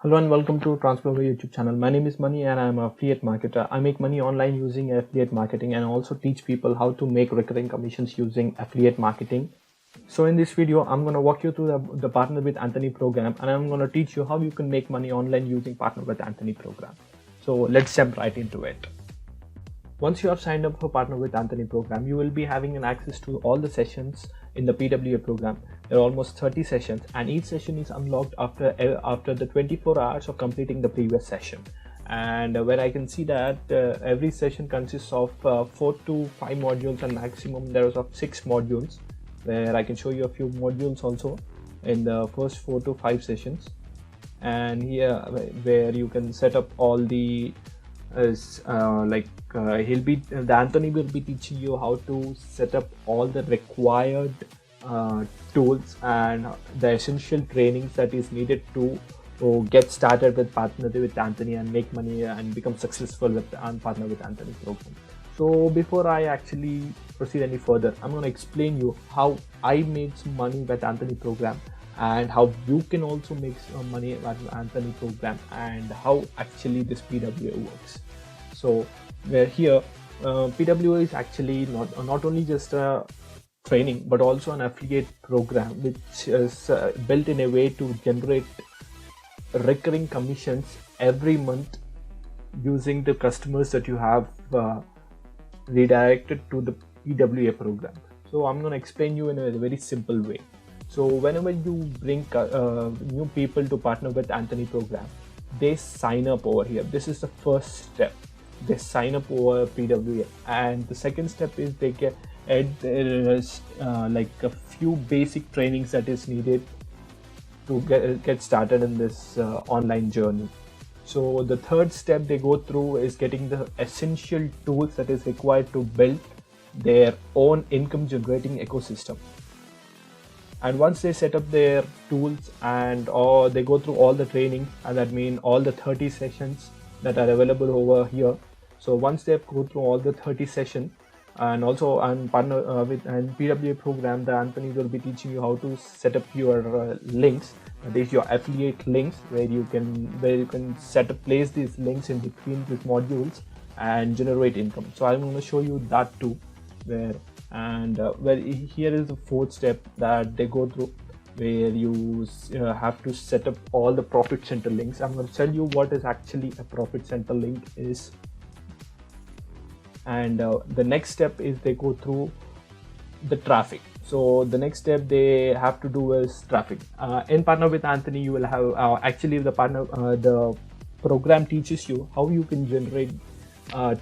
Hello and welcome to Transfer YouTube channel. My name is Mani and I'm an affiliate marketer. I make money online using affiliate marketing and also teach people how to make recurring commissions using affiliate marketing. So in this video, I'm going to walk you through the Partner with Anthony program, and I'm going to teach you how you can make money online using Partner with Anthony program. So let's jump right into it. Once you have signed up for Partner with Anthony program, you will be having an access to all the sessions in the PWA program. There are almost 30 sessions, and each session is unlocked after the 24 hours of completing the previous session. And where I can see that every session consists of 4 to 5 modules, and maximum there is of 6 modules, where I can show you a few modules also in the first 4 to 5 sessions. And here where you can set up all the Anthony will be teaching you how to set up all the required tools and the essential trainings that is needed to get started with Partner with Anthony and make money and become successful with Partner with Anthony program. So before I actually proceed any further, I'm going to explain you how I made some money with Anthony program and how you can also make some money with Anthony program and how actually this PWA works. So where here PWA is actually not only just a training but also an affiliate program which is built in a way to generate recurring commissions every month using the customers that you have redirected to the PWA program. So I'm going to explain you in a very simple way. So whenever you bring new people to Partner with Anthony program, they sign up over here. This is the first step. They sign up over PWA, and the second step is they get like a few basic trainings that is needed to get started in this online journey. So the third step they go through is getting the essential tools that is required to build their own income generating ecosystem. And once they set up their tools or they go through all the training, and that means all the 30 sessions that are available over here. So once they go through all the 30 sessions, and also on Partner with and PWA program, the Anthony will be teaching you how to set up your links. That is your affiliate links, where you can place these links in between these modules and generate income. So I'm going to show you that too, where here is the fourth step that they go through, where you have to set up all the profit center links. I'm going to tell you what is actually a profit center link is. And the next step is they go through the traffic. So the next step they have to do is traffic. In Partner with Anthony, you will have actually the program teaches you how you can generate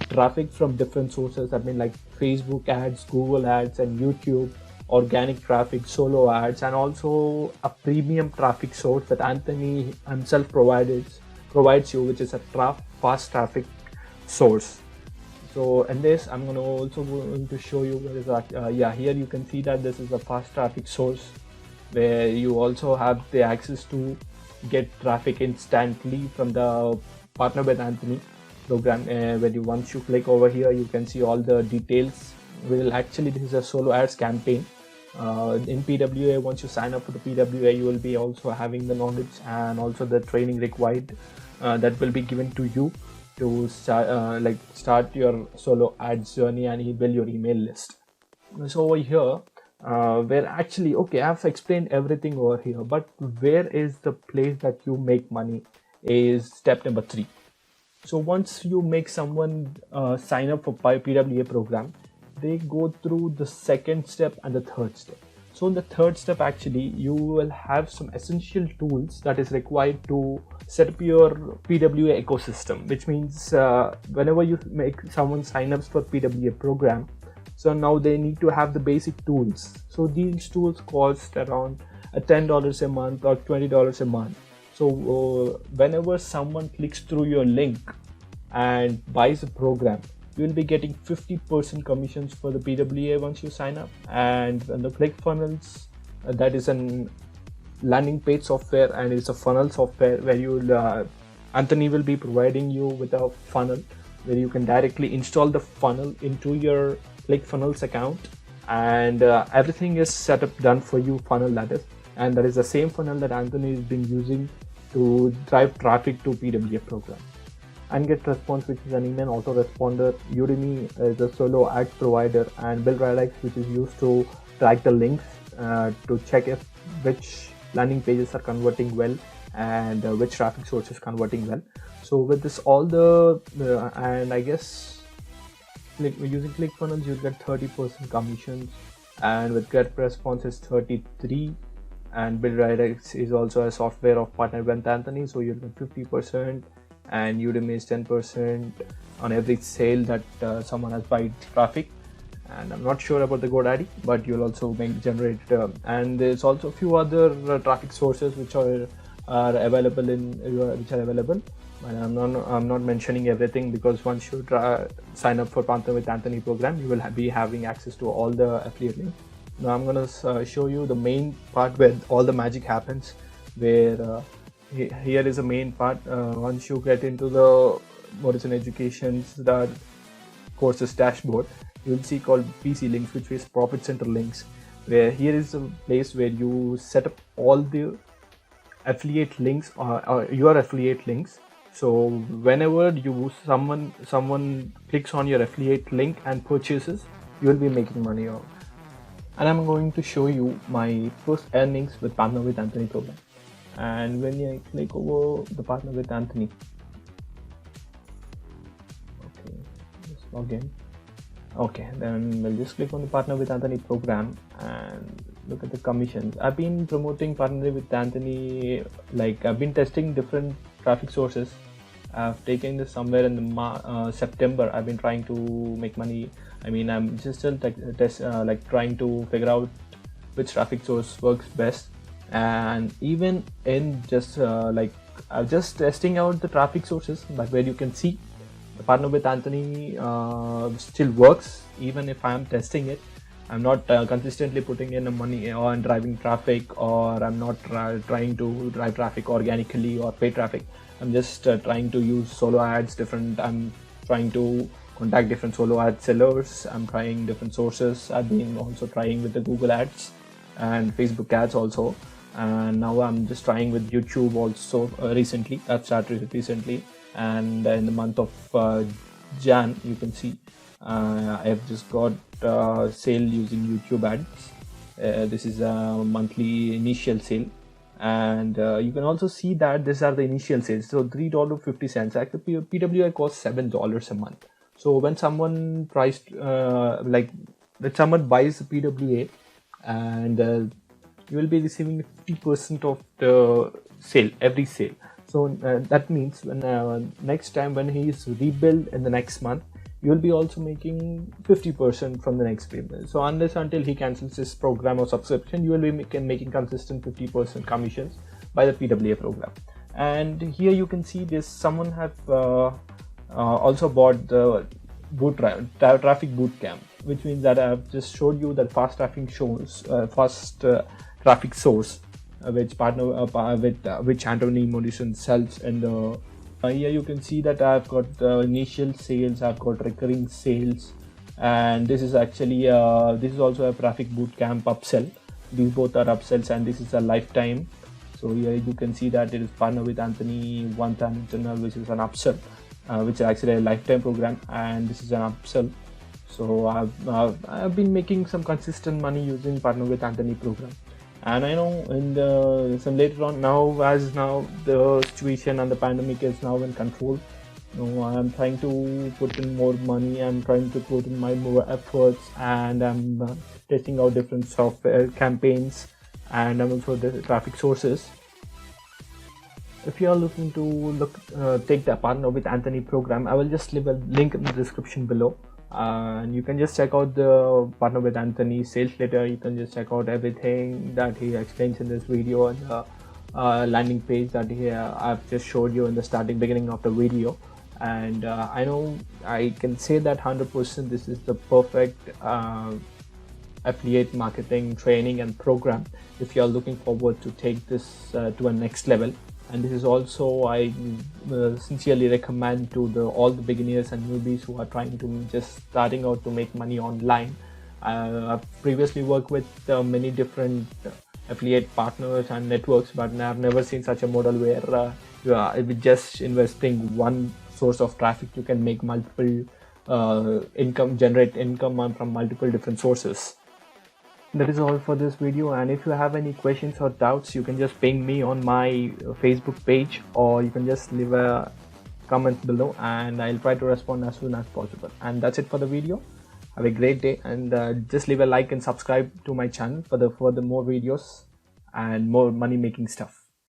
traffic from different sources. I mean, like Facebook ads, Google ads, and YouTube, organic traffic, solo ads, and also a premium traffic source that Anthony himself provides you, which is a fast traffic source. So in this, I'm going to show you where is that. Here you can see that this is a fast traffic source, where you also have the access to get traffic instantly from the Partner with Anthony program. Once you click over here, you can see all the details. This is a solo ads campaign. In PWA, once you sign up for the PWA, you will be also having the knowledge and also the training required that will be given to you to start your solo ads journey and build your email list. So over here, I've explained everything over here, but where is the place that you make money is step number 3. So once you make someone sign up for PWA program, they go through the second step and the third step. So in the third step, actually, you will have some essential tools that is required to set up your PWA ecosystem, which means whenever you make someone sign up for PWA program, so now they need to have the basic tools. So these tools cost around $10 a month or $20 a month. So whenever someone clicks through your link and buys a program, you will be getting 50% commissions for the PWA once you sign up. And the ClickFunnels, that is an landing page software and it's a funnel software where Anthony will be providing you with a funnel where you can directly install the funnel into your ClickFunnels account, and everything is set up done for you, funnel that is, and that is the same funnel that Anthony has been using to drive traffic to PWA program. And Get Response, which is an email autoresponder. Udemy is a solo ads provider, and BuildRadix, which is used to track the links to check if which landing pages are converting well and which traffic source is converting well. So with this, all the and I guess using ClickFunnels, you get 30% commissions, and with Get Response is 33, and BuildRadix is also a software of partner with Anthony, so you'll get 50%. And Udemy is 10% on every sale that someone has buy traffic. And I'm not sure about the GoDaddy, but you'll also generate and there's also a few other traffic sources which are available and I'm not mentioning everything, because once you sign up for Partner with Anthony program, you will be having access to all the affiliate links. Now I'm gonna show you the main part where all the magic happens, where here is the main part. Once you get into the Morission Education's courses dashboard, you will see called PC links, which is profit center links, where here is a place where you set up all the affiliate links or your affiliate links. So whenever someone clicks on your affiliate link and purchases, you will be making money on. And I'm going to show you my first earnings with Partner with Anthony program. And when I click over the Partner with Anthony, okay, just log in. Okay, then we'll just click on the Partner with Anthony program and look at the commissions. I've been promoting Partner with Anthony, like I've been testing different traffic sources. I've taken this somewhere in the September. I've been trying to make money. I mean, I'm just still trying to figure out which traffic source works best. And even in just I'm just testing out the traffic sources, but where you can see the Partner with Anthony still works even if I'm testing it. I'm not consistently putting in money on driving traffic, or I'm not trying to drive traffic organically or pay traffic. I'm just trying to use solo ads. I'm trying to contact different solo ad sellers. I'm trying different sources. I've been also trying with the Google ads and Facebook ads also. And now I'm just trying with YouTube also recently. I've started recently, and in the month of Jan, you can see I've just got sale using YouTube ads. This is a monthly initial sale, and you can also see that these are the initial sales. So $3.50. Actually, PWA costs $7 a month. So when someone when someone buys the PWA, and you will be receiving 50% of the sale, every sale. So that means when next time when he is rebuild in the next month, you will be also making 50% from the next payment. So until he cancels his program or subscription, you will be making consistent 50% commissions by the PWA program. And here you can see this, someone have also bought the traffic bootcamp, which means that I have just showed you that fast traffic traffic source which which Anthony Morission sells in the here you can see that I've got initial sales, I've got recurring sales, and this is actually this is also a traffic bootcamp upsell. These both are upsells, and this is a lifetime. So here you can see that it is Partner with Anthony one-time internal, which is an upsell, which is actually a lifetime program, and this is an upsell. So I've been making some consistent money using Partner with Anthony program. And I know in some later on, as the situation and the pandemic is now in control, I'm trying to put in more money. I'm trying to put in more efforts, and I'm testing out different software campaigns, and I'm also the traffic sources. If you are looking to take the Partner with Anthony program, I will just leave a link in the description below. And you can just check out the Partner with Anthony sales letter. You can just check out everything that he explains in this video, and the landing page that I've just showed you in the beginning of the video. And I know I can say that 100% this is the perfect affiliate marketing training and program if you are looking forward to take this to a next level. And this is also I sincerely recommend to all the beginners and newbies who are trying to just starting out to make money online. I've previously worked with many different affiliate partners and networks, but I've never seen such a model where with just investing one source of traffic, you can make multiple generate income from multiple different sources. That is all for this video, and if you have any questions or doubts, you can just ping me on my Facebook page, or you can just leave a comment below and I'll try to respond as soon as possible. And that's it for the video. Have a great day, and just leave a like and subscribe to my channel for the more videos and more money making stuff.